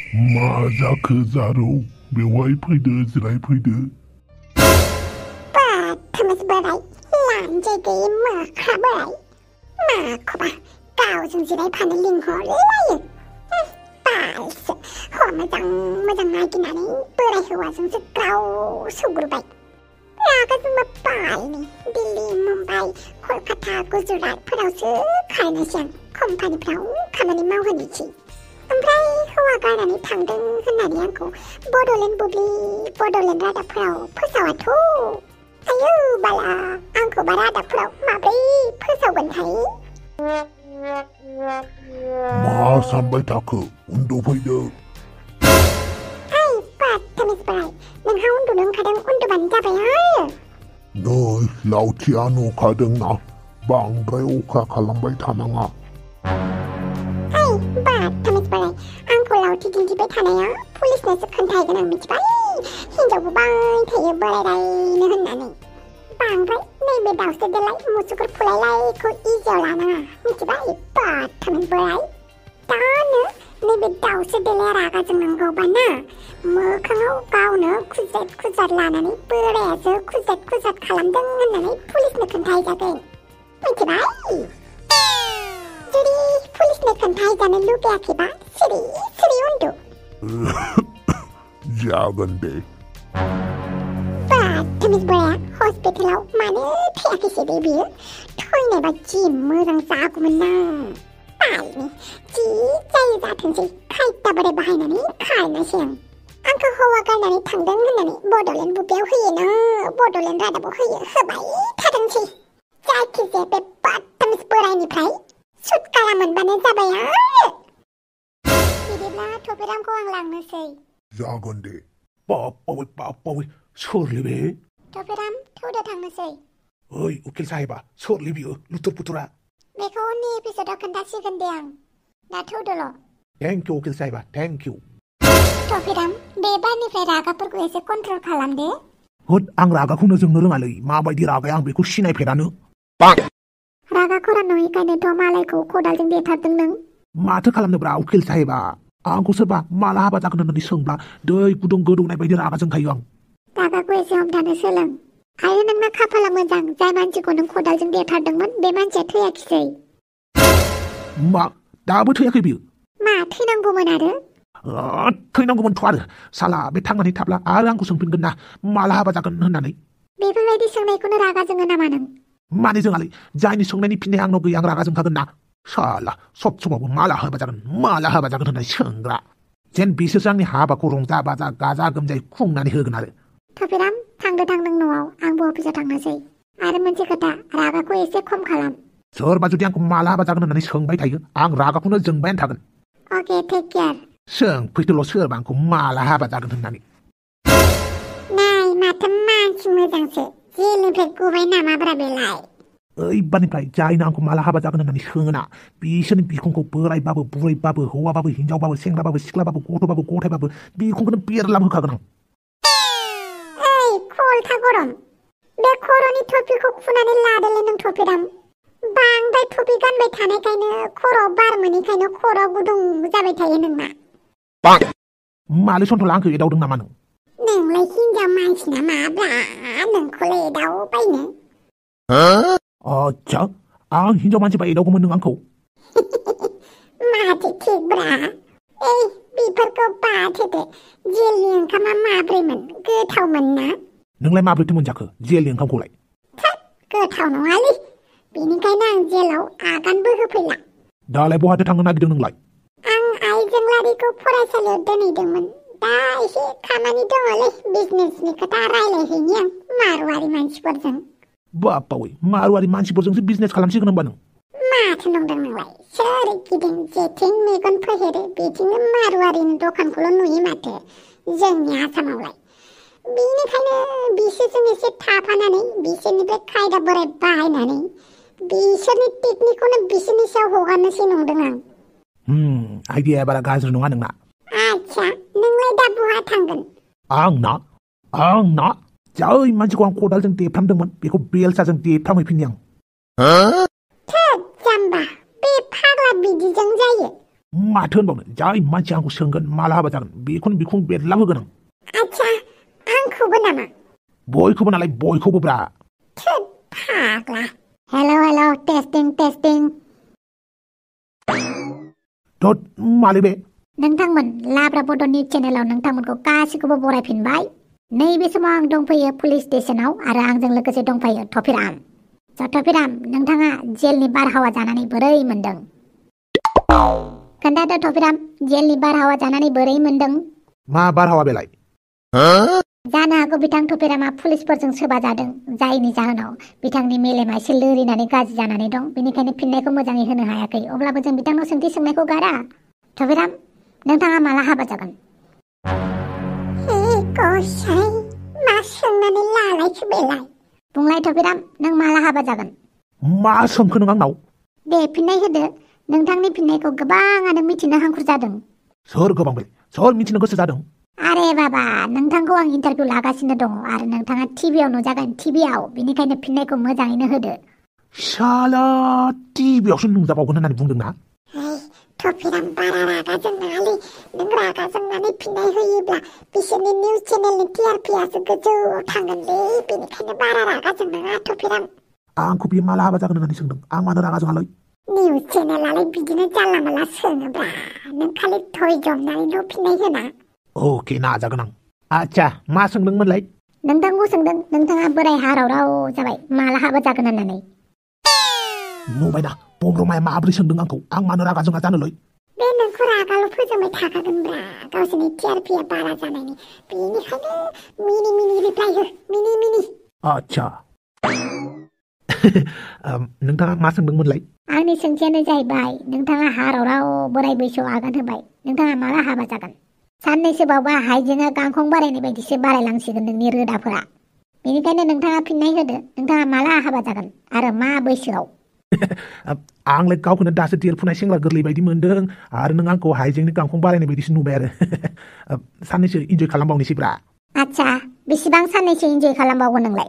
मा जाखो जारौ बेवहाय फैदो जिरायफैदो। थोमस बोराय लानजाय गैयै मोख्रा बोराय माखौबा गावजों जिरायफानो लिंहरलायो। बालसो हौवा मोजां मोजां नागिरनानै बोराय हौवाजोंसो गाव सौग्रुबाय। रागा जोंबा बालनि दिल्ली मुम्बाइ कलकाता गुजरातफोरावसो खारनोसै आं कम्पानिफ्राव खामानि मावहोनोसै। ओमफ्राय हौवा गारनानै थांदों होननानै आंखौ बड'लेण्ड बुब्लि बड'लेण्ड रादाबफोराव फोसावाथ'। आयौ बाला आंखौबा रादाबफोराव माब्रै फोसावगोनथाय। मा सानबाय थाखो उन्दुफैदो। ओइ थोमस बोराय नोंहा उन्दुनो ओंखारदों उन्दुबानो जाबाय आरो। नै लावथिया नुखादोंना बांद्राय अखा खालामबाय थानाङा। ओइ थोमस बोराय आंखौ लावथि दिन्थिबाय थानाया पुलिसनोसो खोन्थाहैगोन आं मिथिबाय। हिनजाव बुबाय थायो बोरायरायनो होननानै। बांद्राय नैबे दाउस्रि देलाय मुसुगुर फुलायलायखौ इजियाव लानाङा मिथिबाय थोमस बोराय। दानो नैबे दाउस्रि देलाया रागा जोंनांगौबाना मोखाङाव गावनो खुजाद खुजाद लानानै बोरायासो खुजाद खुजाद खालामदों होननानै पुलिसनो खोन्थाहैजागोन मिथिबाय। जुदि पुलिसनो खोन्थाहैजानो लुगैयाखैबा सिरि सिरि उन्दु। जागोन दे। थोमस बोराया हस्पिटालाव मानो थैयाखैसै बे बियो थैनायबा जि मोजां जागौमोन ना। बालनि जि जायो जाथोंसै खायदा बोराय बाहायनानै खारनोसै आं। आंखौ हौवा गारनानै थांदों होननानै बड'लेण्ड बुब्लियाव होयोना बड'लेण्ड रादाबाव होबाय थाथोंसै। जायखिजाया बे थोमस बोरायनिफ्राय सुटकारा मोनबानो जाबाय आरो। बिदिब्ला थफिरामखौ आं लांनोसै। जागोन दे। बापावै सोरलै बे? थफिराम थौदो थांनोसै। ओइ उकिल साहेबा सोरलै बियो लुथुर पुथुरा? बेखौ उननि एपिसोडाव खोन्थासिगोन दे आं। दा थौदोल'। थेंक इउ उकिल साहेबा थेंक इउ। थफिराम बे बारनिफ्राय रागाफोरखौ एसे कन्ट्रल खालामदे। होद आं रागाखौनो जोंनो रोङालै माबायदि रागाया आं बेखौ सिनायफेरानो। रागा खरा नङिखायनोथ' मालायखौ खदालजों देथारदों नों। माथो खालामनोब्रा उकिल साहेबा आंखौ सोरबा माला हाबा जागोन होननानै सोंब्ला दै गुदुं गोदौनाय बायदि रागा जोंखायो आं। रागाखौ एसे हमथानो सोलों। आरो नोंना खाफाला मोजां जाय मानसिखौ नों खदालजों देथारदोंमोन बे मानसिया थैयाखिसै। मा दाबो थैयाखै बियो? मा थैनांगौमोन आरो? थैनांगौमोनथ' आरो साला बे थांनानै थाब्ला आरो आंखौ सोंफिनगोन ना माला हाबा जागोन होननानै। बेफोरबायदि सोंनायखौनो रागा जोङो नामा नों? माने जोंहालै जायनि सोंनायनि फिननाय आंनाव गैया आं रागा जोंखागोन ना। साला सब समावबो माला हाबा जागोन होननानै सोंग्रा। जेन बिसोरसो आंनि हाबाखौ रंजा बाजा गाजा गोमजायै खुंनानै होगोन आरो। थफिराम थांदों न'आव आंबो अफिसाव थांनोसै। आरो मोनसे खोथा रागाखौ एसे खम खालाम। सोरबा जुदि आंखौ माला हाबा जागोन होननानै सोंबाय थायो आं रागाखौनो जोंबायानो थागोन। अके टेक केयार। सोंफैदोल' सोरबा आंखौ माला हाबा जागोन होननानै। नाय माथो मानसि मोजांसो जेलनिफ्राय गबाय नामाब्रा बेलाय। ओइबारनिफ्राय जायनो आंखौ माला हाबा जागोन होननानै सोङोना बिसोरनि बिखुंखौ बोरायबाबो बुरैबाबो हौवाबाबो हिनजावबाबो सेंग्राबाबो सिख्लाबाबो गथ'बाबो गथायबाबो बिखुंखौनो बेरलाम होखागोन आं। ओइ खलथा गरम बे खर'नि थफिखौ खुनानै लादोलै नों थफिराम। बांद्राय थफि गानबाय थानायखायनो खर'आव बार मोनैखायनो खर'आ गुदुं जाबाय थायो नोंना। मालै सन्थला आंखौ एदावदों नामा नों? नोंलाय हिनजाव मानसि नामाब्रा नोंखौलाय एदावबायनो। आच्छा आं हिनजाव मानसिबा एदावगौमोन नों आंखौ। माथो थिगब्रा। ओइ बेफोरखौ बाद होदो जेलनि ओंखामा माब्रैमोन गोथावमोन ना? नोंलाय माब्रैथो मोनजाखो जेलनि ओंखामखौलाय? गोथाव नङालै बेनिखायनो आं जेलाव आगानबो होफैला। दालाय बहाथो थांनो नागिरदों नोंलाय? आं आइजों लारिखौ फरायसालियाव दोनहैदोंमोन। दा एसे खामानि दङलै बिजनेसनि खोथा रायलायहैनि आं मारवारि मानसिफोरजों। बापावै मारवारि मानसिफोरजोंसो बिजनेस खालामसिगोन होनबा नों? माथो नंदों नोंलाय सोरगिदिं जेथिं मेगन फेहेरो बेथिंनो मारवारिनि दखानखौल' नुयो माथो जोंनि आसामावलाय। बेनिखायनो बिसोरजों एसे थाफानानै बिसोरनिफ्राय खायदा बोराय बाहायनानै बिसोरनि टेकनिकखौनो बिसोरनि सायाव हगारनोसै नंदों आं। आइडियाया बारा गाज्रि नङा नोंना। आच्छा नोंलाय दा बहा थांगोन? आंना जाय मानसिखौ आं खदालजों देफ्रामदोंमोन बेखौ बेलसाजों देफ्रामहैफिननि आं। थोद जाम्बा बे फाग्ला बिदिजों जायो। माथो होनबावनो जाय मानसि आंखौ सोंगोन माला हाबा जागोन बेखौनो बिखुं बेरलाब होगोन आं आच्छा आंखौबो नामा बयखौबो नालाय बयखौबो ब्रा थोद फाग्ला हेल' टेस्टिं थोद मालै बे नोंथांमोन लाब्रा बड' निउज चेनेलाव नोंथांमोनखौ गासिखौबो बरायफिनबाय नैबे समाव आं दंफैयो पुलिस स्टेशनाव आरो आंजों लोगोसे दंफायो टफिराम टफिराम नोंथाङा जेलनि बारहावा जानानै बोरै मोनदों खोन्थादो टफिराम जेलनि बारहावा जानानै बोरै मोनदों मा बारहावा बेलाय जानो हागौ बिथां टफिरामा पुलिसफोरजों सोबाजादों जायनि जाहोनाव बिथांनि मेलेमा एसे लोरिनानै गाज्रि जानानै दं बेनिखायनो फिननायखौ मोजाङै होनो हायाखै अब्लाबो जों बिथांनाव सोंथि सोंनायखौ गारा टफिराम नोंथाङा माला हाबा जागोन हे गसाइ मा सोंनानै लालायखो बेलाय बुंलाय टफिराम नों माला हाबा जागोन मा सोंखो नों आंनाव दे फिननाय होदो नोंथांनि फिननायखौ गोबाङानो मिथिनो हांखुर जादों सोर गोबां बेलाय सोर मिथिनो गोसो जादों आरे बाबा नोंथांखौ आं इन्टारभिउ लागासिनो दङ आरो नोंथाङा टिभियाव नुजागोन टिभियाव बिनिखायनो फिननायखौ मोजाङैनो होदो शाला टिभियावसो नुजाबावगोन होननानै बुंदोंना टफिराम बारा रागा जोंनाङालै नों रागा जोंनानै फिननाय होयोब्ला बिसोरनि निउज चेनेलनि टिआरपिआसो गोजौआव थांगोनलै बेनिखायनो बारा रागा जोंनाङा टफिराम आंखौ बियो माला हाबा जागोन होननानै सोंदों आं मानो रागा जोङालै निउज चेनेलालाय बिदिनो जानला माला सोङोब्रा नों खालि धैर्यनानैल' फिननाय होना अके नाजागोन आं आच्छा मा सोंदोंमोनलाय नोंथांखौ सोंदों नोंथाङा बोराय हाराव जाबाय माला हाबा जागोन होननानै नुबायना बब्रमाया माबोरै सोंदों आंखौ आं मानो रागा जोङा जानोलै बे नोंखौ रागाल' फोजोंबाय थाखागोनब्रा गावसोरनि टिआरपिआ बारा जानायनि बेनिखायनो मिनि रिप्लाय हो मिनि आच्छा नोंथाङा मा सोंदोंमोनलाय आंनि सोंथियानो जाहैबाय नोंथाङा हाराव बोराय बैसोआव आगान होबाय नोंथाङा माला हाबा जागोन साननैसो बावबा हाइजेंआ गांखं बारायनाय बायदिसो बारायलांसिगोन नोंनि रोदाफोरा बेनिखायनो नोंथाङा फिननाय होदो नोंथाङा माला हाबा जागोन आरो मा बैसोआव आंलाय गावखौनो दासो देरफुनाय सेंग्रा गोरलै बायदि मोनदों आरो नों आंखौ हाइजेंनि गांखं बारायनाय बायदिसो नुबाय आरो साननैसो इन्जय खालामबावनोसैब्रा आच्छा बेसेबां साननैसो इन्जय खालामबावगोन नोंलाय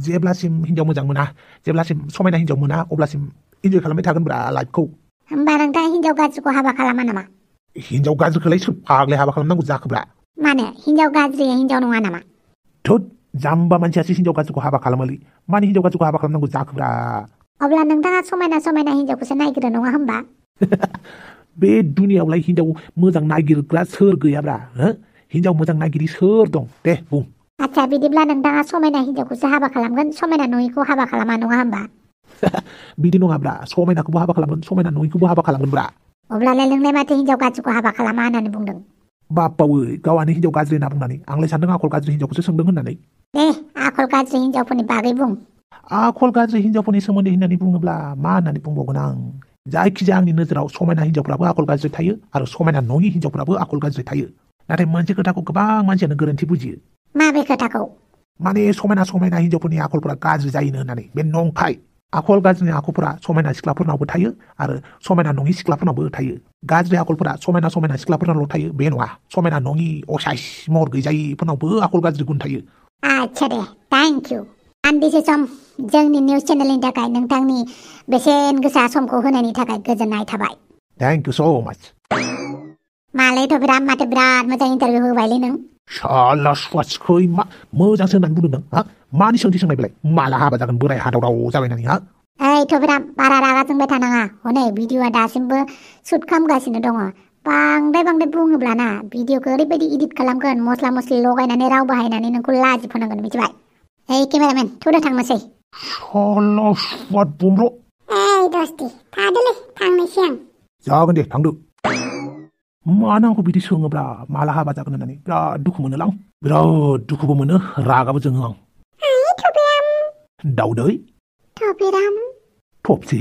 जेब्लासिम हिनजाव मोजां मोना जेब्लासिम समायना हिनजाव मोना अब्लासिम इन्जय खालामबाय थागोनब्रा लाइफखौ होमबा नोंथाङा हिनजाव गाज्रिखौ हाबा खालामा नामा हिनजाव गाज्रिखौलाय सोर फाग्लाय हाबा खालामनांगौ जाखोब्रा मानो हिनजाव गाज्रिया हिनजाव नङा नामा थोद जाम्बा मानसियासो हिनजाव गाज्रिखौ हाबा खालामोलै मानो हिनजाव गाज्रिखौ हाबा खालामनांगौ जाखोब्रा अब्ला नोंथाङा समायना हिनजावखौसो नायगिरो नङा होमबा बे दुनियावलाय हिनजाव मोजां नागिरग्रा सोर गैयाब्रा हिनजाव मोजां नागिरि सोर दं दे बुं आच्छा बिदिब्ला नोंथाङा समायना हिनजावखौसो हाबा खालामगोन समायना नङिखौ हाबा खालामा नङा होमबा बिदि नङाब्रा समायनाखौबो हाबा खालामगोन समायना नङिखौबो हाबा खालामगोनब्रा अब्लालाय नोंलाय माथो हिनजाव गाज्रिखौ हाबा खालामा होननानै बुंदों बापावै गावानो हिनजाव गाज्रि होनना बुंनानै आंलाय सानदों आखल गाज्रि हिनजावखौसो सोंदों होननानै दे आखल गाज्रि हिनजावफोरनि बागै बुं आखल गाज्रि हिनजावफोरनि सोमोन्दै होननानै बुङोब्ला मा होननानै बुंबावगोन आं जायखिजाया आंनि नोजोराव समायना हिनजावफ्राबो आखल गाज्रि थायो आरो समायना नङि हिनजावफ्राबो आखल गाज्रि थायो नाथाय मोनसे खोथाखौ गोबां मानसियानो गोरोन्थि बुजियो माबे खोथाखौ माने समायना हिनजावफोरनि आखलफोरा गाज्रि जायोनो होननानै बे नंखाय आखल गाज्रिनि आखुफोरा समायना सिख्लाफोरनावबो थायो आरो समायना नङि सिख्लाफोरनावबो थायो गाज्रि आखलफोरा समायना सिख्लाफोरनावल' थायो बे नङा समायना नङि असाइस महर गैजायिफोरनावबो आखल गाज्रि गुन थायो आच्छा दे थेंक इउ दान्दिसे सम जोंनि निउज चेनेलनि थाखाय नोंथांनि बेसेन गोसा समखौ होनायनि थाखाय गोजोननाय थाबाय थेंक इउ स' माच मालायथ' माथो बिराद मोजां इन्टारभिउ होबायलै नों शाला स्वाचखै मा मोजांसो होननानै बुंदों नों मानि सोंथि सोंनाय बेलाय माला हाबा जागोन बोराय हादावदाव जाबाय नानि ओइ थ'बिराम बारा रागा जोंबाय थानाङा हनै भिडिअआ दासिमबो शुट खालामगासिनो दङ बांद्राय बुङोब्ला ना भिडिअखौ ओरैबायदि इडिट खालामगोन मस्ला मस्लि लगायनानै राव बाहायनानै नोंखौ लाजि फोनांगोन मिथिबाय ओइ केमेरामेन थुदो थांनोसै शाला स्वाट बुमर' ओइ दस्ति थादोलै थांनोसै आं जागोन दे थांदो मानो आंखौ बिदि सोङोब्रा माला हाबा जागोन होननानै बिराद दुखु मोनोलां बिराद दुखुबो मोनो रागाबो जोङो आं दाउदै थबसि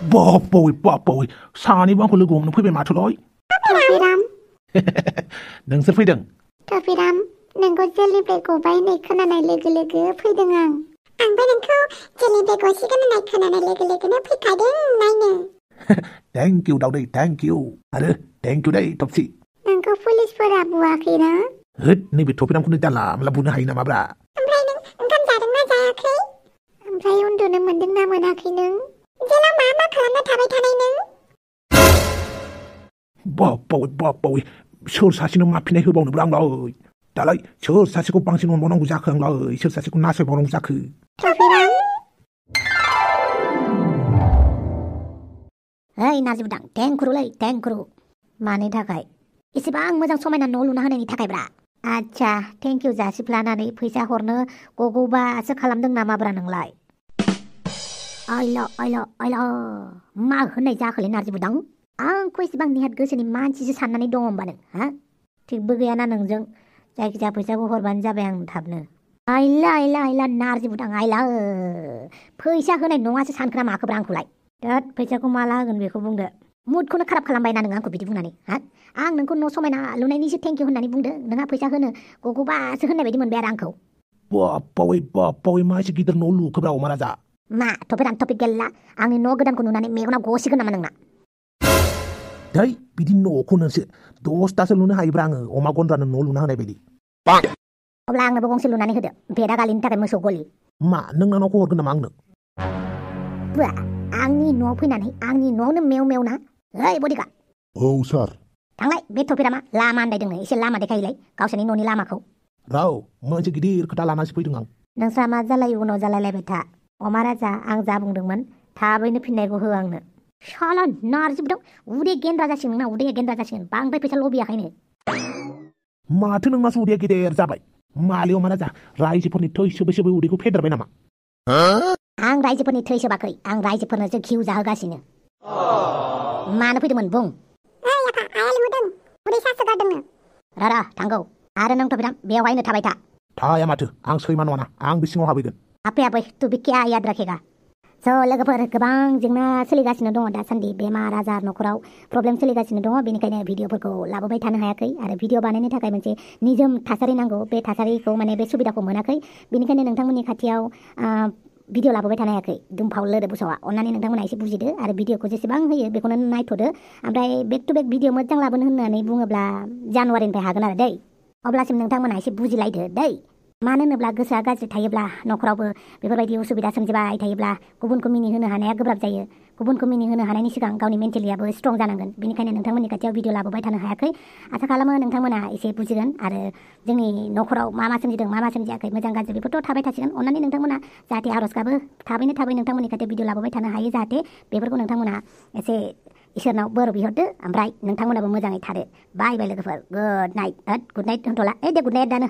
बाबै सानैबो आंखौ लोगो हमनो फैबाय माथोलाय टफिराम नोंसोर फैदों टफिराम नोंखौ जेलिनिफ्राय गबाय होननाय खोनानाय लोगो लोगो फैदों आंबो नोंखौ जेलिनिफ्राय गसिगोन होननाय खोनानाय लोगो लोगोनो फैखादों नायनो थेंक इउ दावदै थेंक इउ आरो थेंक इउ दै टपसि नोंखौ पुलिसफोरा बुवाखैना होद नैबे टफिरामखौनो जानला मानला बुनो हायो नामाब्रा ओमफ्राय नों ओंखाम जादोंना जायाखै ओमफ्राय उन्दुनो मोनदोंना मोनाखै नों जेलाव मा खालामना थाबाय थानाय नों बाबै सोर सासेनो माफिनाय होबावनोब्रा आंलाय दालाय सोर सासेखौ बांसिन अनबावनांगौ जाखो आंलाय सोर सासेखौ नासयबावनांगौ जाखो टफिराम ओइ नार्जिबुदां थेंक्रु मानि थाखाय एसेबां मोजां समायना न' लुना होनायनि थाखायब्रा आच्छा थेंक इउ जासिफ्लानानै फैसा हरनो गगौबासो खालामदों नामाब्रा नोंलाय आइला मा होननाय जाखोलै नार्जिबुदां आंखौ एसेबां निहाथ गोसोनि मानसिसो साननानै दङ होमबा नों हा थिगबो गैयाना नोंजों जायखिजाया फैसाखौ हरबानो जाबाय आं थाबनो आइला नार्जिबुदां आइला फैसा होनाय नङासो सानखोना माखोब्रा आंखौलाय दा फैसाखौ माला होगोन बेखौ बुंदो मुडखौनो खाराब खालामबायना नों आंखौ बिदि बुंनानै हा आं नोंखौ न' समायना लुनायनिसो थेंक इउ होननानै बुंदो नोंहा फैसा होनो गगौबासो होननाय बायदि मोनबाय आरो आंखौ बाबै मा एसे गिदिर न' लुखोब्रा अमा राजा मा टपिक गैला आंनि न' गोदानखौ नुनानै मेगनाव गसिगोन नामा नोंना दै बिदि न'खौ नोंसो 10तासो लुनो हायोब्रा आङो अमा गन्द्रानो न' लुना होनाय बायदि अब्ला आंनोबो गंसे लुनानै होदो बेरा गालिनि थाखाय मोसौ गलि मा नों नानावखौ हरगोन नामा आंनो बुआ आंनि न'आव फैनानै आंनि न'आवनो मेव ना ओइ बडिगार्ड औ सार थांलाय बे टपिरामा लामा आन्दायदोंनो एसे लामा देखायलाय गावसोरनि न'नि लामाखौ राव मोनसे गिदिर खोथा लानासो फैदों आं नोंस्रा मा जालायो उनाव जालायलायबाय था अमा राजा आं जा बुंदोंमोन थाबैनो फिननायखौ हो आंनो शाला नार्जिबुदां उदै गेन्द्रा जासिगोन नोंना उदैया गेन्द्रा जासिगोन बांद्राय फैसा लबियाखायनो माथो नोंनासो उदैया गेदेर जाबाय माले अमा राजा रायजोफोरनि थै सोबै उदैखौ फेदेरबाय नामा आं रायजोफोरनि थै सोबाखै आं रायजोफोरनोसो घिउ जाहोगासिनो मानो फैदोंमोन बुं आया लिंहरदों उदै सासो गारदोंनो र थांगौ आरो नों टपिराम बेवहायनो थाबाय था थाया माथो आं सैमा नङाना आं बे सिङाव हाबैगोन आफै तु बि क्या याद रखेगा लोगोफोर गोबां जेंना सोलिगासिनो दङ दासान्दि बेमार आजार न'खराव प्रब्लेम सोलिगासिनो दङ बेनिखायनो भिडिअफोरखौ लाबोबाय थानो हायाखै आरो भिडिअ बानायनो थाखाय मोनसे निजोम थासारि नांगौ बे थासारिखौ माने बे सुबिदाखौ मोनाखै बेनिखायनो नोंथांमोननि खाथियाव भिडिअ लाबोबाय थानो हायाखै दुमफाव लोदो बुसावा अन्नानै नोंथांमोना एसे बुजिदो आरो भिडिअखौ जेसेबां होयो बेखौनो नायथ'दो ओमफ्राय बेक टु बेक भिडिअ मोजां लाबोनो होननानै बुङोब्ला जानुवारिनिफ्राय हागोन आरो दै अब्लासिम नोंथांमोना एसे बुजिलायदो दै मानो होनोब्ला गोसोआ गाज्रि थायोब्ला न'खरावबो बेफोरबायदि उसुबिदा सोमजिबाय थायोब्ला गुबुनखौ मिनिहोनो हानाया गोब्राब जायो गुबुनखौ मिनिहोनो हानायनि सिगां गावनि मेन्टेलियाबो स्ट्रं जानांगोन बेनिखायनो नोंथांमोननि खाथियाव भिडिअ लाबोबाय थानो हायाखै आसा खालामो नोंथांमोना एसे बुजिगोन आरो जोंनि न'खराव मा सोमजिदों मा सोमजियाखै मोजां गाज्रि बेफोरथ' थाबाय थासिगोन अन्नानै नोंथांमोना जाहाथे आर'ज गाबो थाबै नोंथांमोननि खाथियाव भिडिअ लाबोबाय थानो हायो जाहाथे बेफोरखौ नोंथांमोना एसे इसोरनाव बोर बिहरदो ओमफ्राय नोंथांमोनाबो मोजाङै थादो बाय लोगोफोर गुड नाइट होनथ'ला दे गुड नाइट दानो